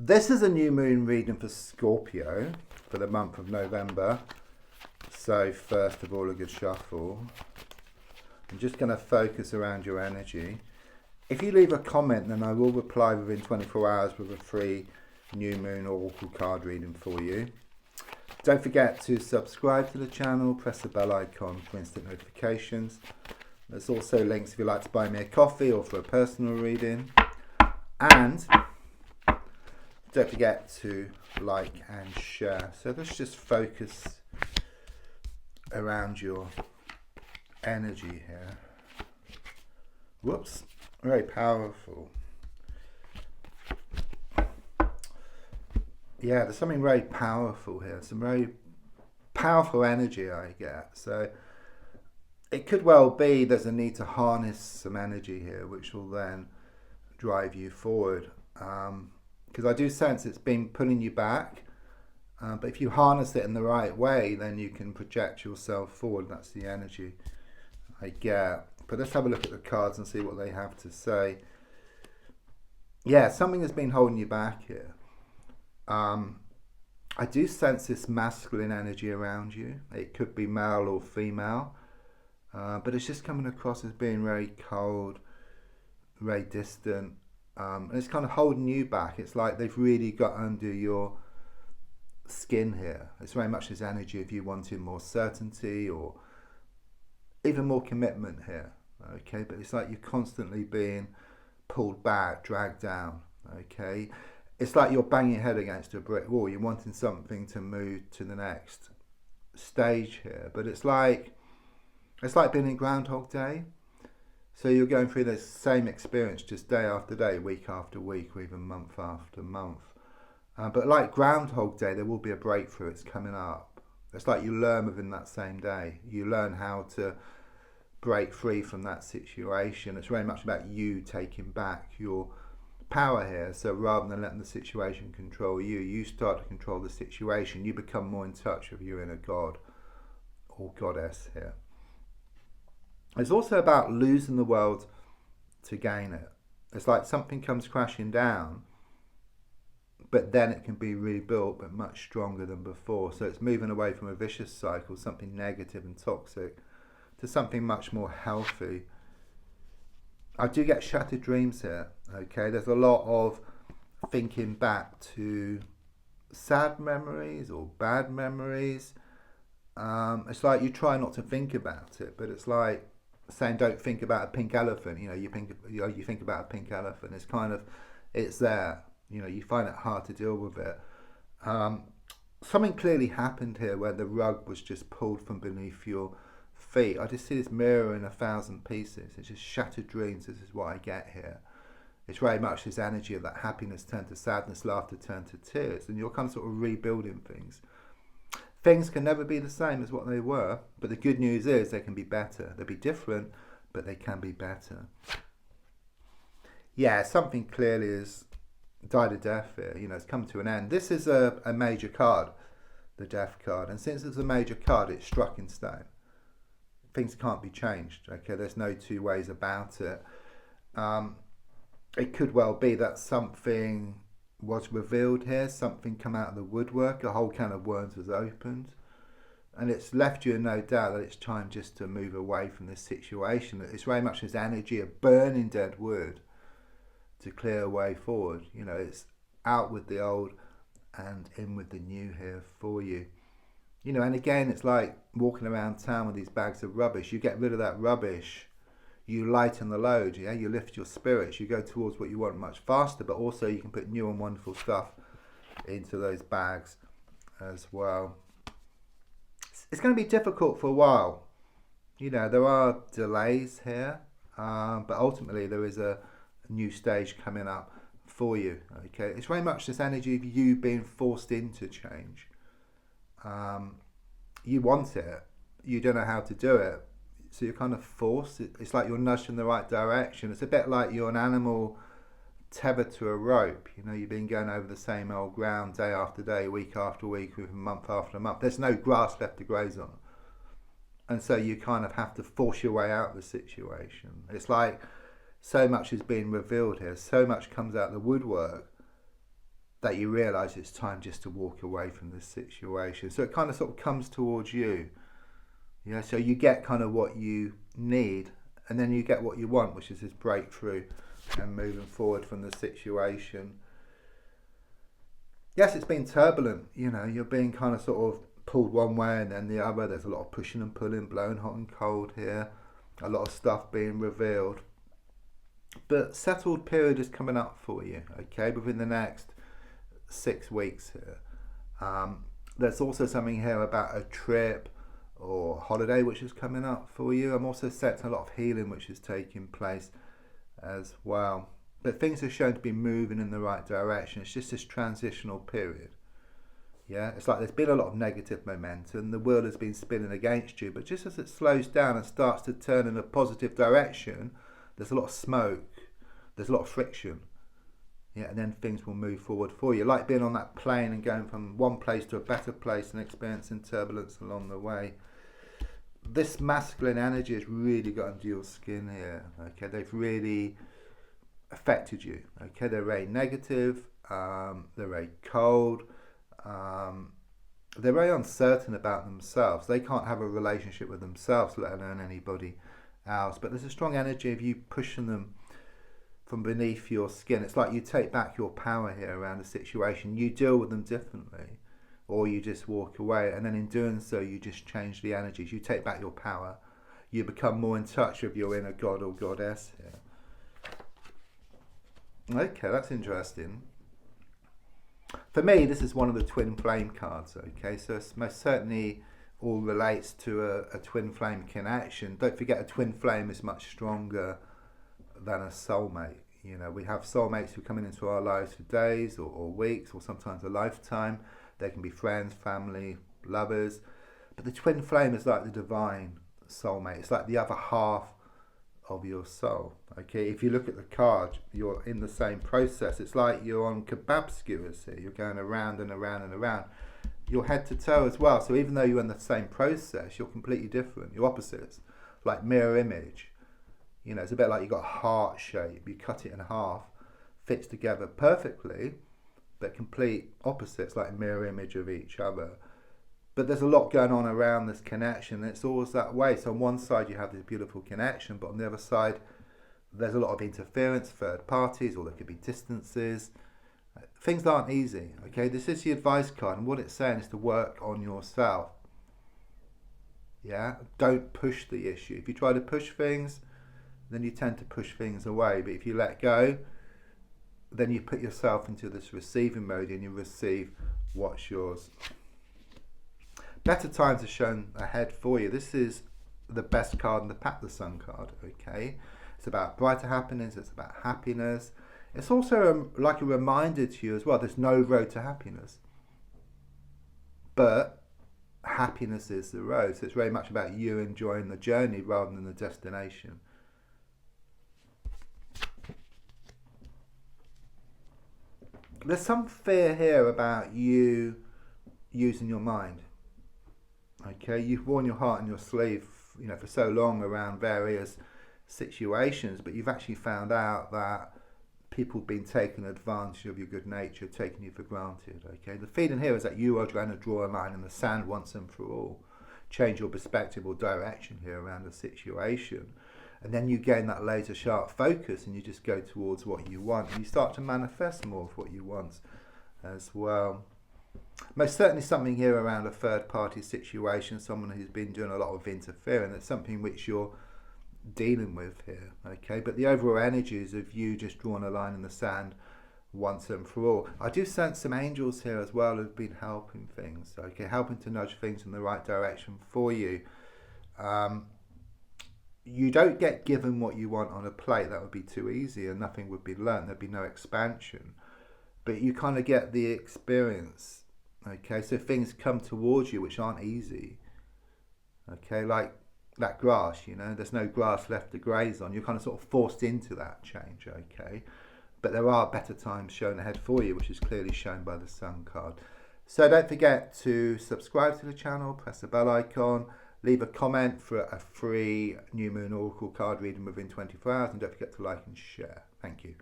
This is a new moon reading for Scorpio for the month of November. So first of all, a good shuffle. I'm just going to focus around your energy. If you leave a comment, then I will reply within 24 hours with a free new moon oracle card reading for you. Don't forget to subscribe to the channel, press the bell icon for instant notifications. There's also links if you'd like to buy me a coffee or for a personal reading. And don't forget to like and share. So let's just focus around your energy here. Whoops, very powerful. Yeah, there's something very powerful here. Some very powerful energy I get. So it could well be there's a need to harness some energy here, which will then drive you forward. Because I do sense it's been pulling you back. But if you harness it in the right way, then you can project yourself forward. That's the energy I get. But let's have a look at the cards and see what they have to say. Yeah, something has been holding you back here. I do sense this masculine energy around you. It could be male or female. But it's just coming across as being very cold, very distant. And it's kind of holding you back. It's like they've really got under your skin here. It's very much this energy of you wanting more certainty or even more commitment here. Okay, but it's like you're constantly being pulled back, dragged down. Okay, it's like you're banging your head against a brick wall. You're wanting something to move to the next stage here, but it's like being in Groundhog Day. So you're going through the same experience just day after day, week after week, or even month after month. But like Groundhog Day, there will be a breakthrough. It's coming up. It's like you learn within that same day. You learn how to break free from that situation. It's very much about you taking back your power here. So rather than letting the situation control you, you start to control the situation. You become more in touch with your inner god or goddess here. It's also about losing the world to gain it. It's like something comes crashing down, but then it can be rebuilt, but much stronger than before. So it's moving away from a vicious cycle, something negative and toxic, to something much more healthy. I do get shattered dreams here. Okay, there's a lot of thinking back to sad memories or bad memories. It's like you try not to think about it, but it's like saying don't think about a pink elephant. You think about a pink elephant. It's kind of, it's there. You find it hard to deal with it. Something clearly happened here where the rug was just pulled from beneath your feet. I just see this mirror in 1,000 pieces. It's just shattered dreams. This is what I get here. It's very much this energy of that happiness turned to sadness, laughter turned to tears, and you're kind of sort of rebuilding things. Things can never be the same as what they were, but the good news is they can be better. They'll be different, but they can be better. Yeah, something clearly has died a death here. It's come to an end. This is a major card, the death card, and since it's a major card, it's struck in stone. Things can't be changed. Okay, there's no two ways about it. It could well be that something was revealed here, something come out of the woodwork, a whole can of worms was opened, and it's left you in no doubt that it's time just to move away from this situation. It's very much this energy of burning dead wood to clear a way forward. It's out with the old and in with the new here for you. And again, it's like walking around town with these bags of rubbish. You get rid of that rubbish, you lighten the load, yeah. You lift your spirits, you go towards what you want much faster, but also you can put new and wonderful stuff into those bags as well. It's going to be difficult for a while. There are delays here, but ultimately there is a new stage coming up for you. Okay, it's very much this energy of you being forced into change. You want it, you don't know how to do it, so you're kind of forced. It's like you're nudged in the right direction. It's a bit like you're an animal tethered to a rope. You've been going over the same old ground day after day, week after week, month after month. There's no grass left to graze on, and so you kind of have to force your way out of the situation. It's like so much is being revealed here, so much comes out of the woodwork, that you realise it's time just to walk away from the situation. So it kind of sort of comes towards you. Yeah, so you get kind of what you need, and then you get what you want, which is this breakthrough and moving forward from the situation. Yes, it's been turbulent. You know, you're being kind of sort of pulled one way and then the other. There's a lot of pushing and pulling, blowing hot and cold here. A lot of stuff being revealed. But settled period is coming up for you, okay, within the next 6 weeks here. There's also something here about a trip or holiday which is coming up for you. I'm also sensing a lot of healing which is taking place as well. But things are shown to be moving in the right direction. It's just this transitional period. Yeah, it's like there's been a lot of negative momentum. The world has been spinning against you, but just as it slows down and starts to turn in a positive direction, there's a lot of smoke, there's a lot of friction. Yeah, and then things will move forward for you. Like being on that plane and going from one place to a better place and experiencing turbulence along the way. This masculine energy has really got under your skin here. Okay, they've really affected you. Okay, they're very negative, they're very cold, they're very uncertain about themselves. They can't have a relationship with themselves, let alone anybody else. But there's a strong energy of you pushing them from beneath your skin. It's like you take back your power here around a situation. You deal with them differently, or you just walk away, and then in doing so you just change the energies. You take back your power. You become more in touch with your inner god or goddess here. Okay, that's interesting. For me, this is one of the twin flame cards, okay? So it's most certainly all relates to a twin flame connection. Don't forget, a twin flame is much stronger than a soulmate. You know, we have soulmates who come into our lives for days or weeks or sometimes a lifetime. They can be friends, family, lovers. But the twin flame is like the divine soulmate. It's like the other half of your soul. Okay, if you look at the card, you're in the same process. It's like you're on kebab skewers here. You're going around and around and around. You're head to toe as well. So even though you're in the same process, you're completely different. You're opposites, like mirror image. You know, it's a bit like you've got a heart shape. You cut it in half, fits together perfectly, but complete opposites, like a mirror image of each other. But there's a lot going on around this connection, and it's always that way. So on one side you have this beautiful connection, but on the other side there's a lot of interference, third parties, or there could be distances. Things aren't easy, okay? This is the advice card, and what it's saying is to work on yourself. Yeah? Don't push the issue. If you try to push things, then you tend to push things away. But if you let go, then you put yourself into this receiving mode and you receive what's yours. Better times are shown ahead for you. This is the best card in the pack, the Sun card, okay? It's about brighter happenings, it's about happiness. It's also like a reminder to you as well, there's no road to happiness. But happiness is the road. So it's very much about you enjoying the journey rather than the destination. There's some fear here about you using your mind. Okay, you've worn your heart on your sleeve, you know, for so long around various situations, but you've actually found out that people have been taking advantage of your good nature, taking you for granted. Okay, the feeling here is that you are trying to draw a line in the sand once and for all, change your perspective or direction here around the situation, and then you gain that laser sharp focus and you just go towards what you want, and you start to manifest more of what you want as well. Most certainly something here around a third party situation, someone who's been doing a lot of interfering. That's something which you're dealing with here, okay? But the overall energy is of you just drawing a line in the sand once and for all. I do sense some angels here as well who've been helping things, okay? Helping to nudge things in the right direction for you. You don't get given what you want on a plate. That would be too easy and nothing would be learned. There'd be no expansion. But you kind of get the experience. Okay, so things come towards you which aren't easy. Okay, like that grass, you know, there's no grass left to graze on. You're kind of sort of forced into that change, okay? But there are better times shown ahead for you, which is clearly shown by the Sun card. So don't forget to subscribe to the channel, press the bell icon, leave a comment for a free New Moon Oracle card reading within 24 hours, and don't forget to like and share. Thank you.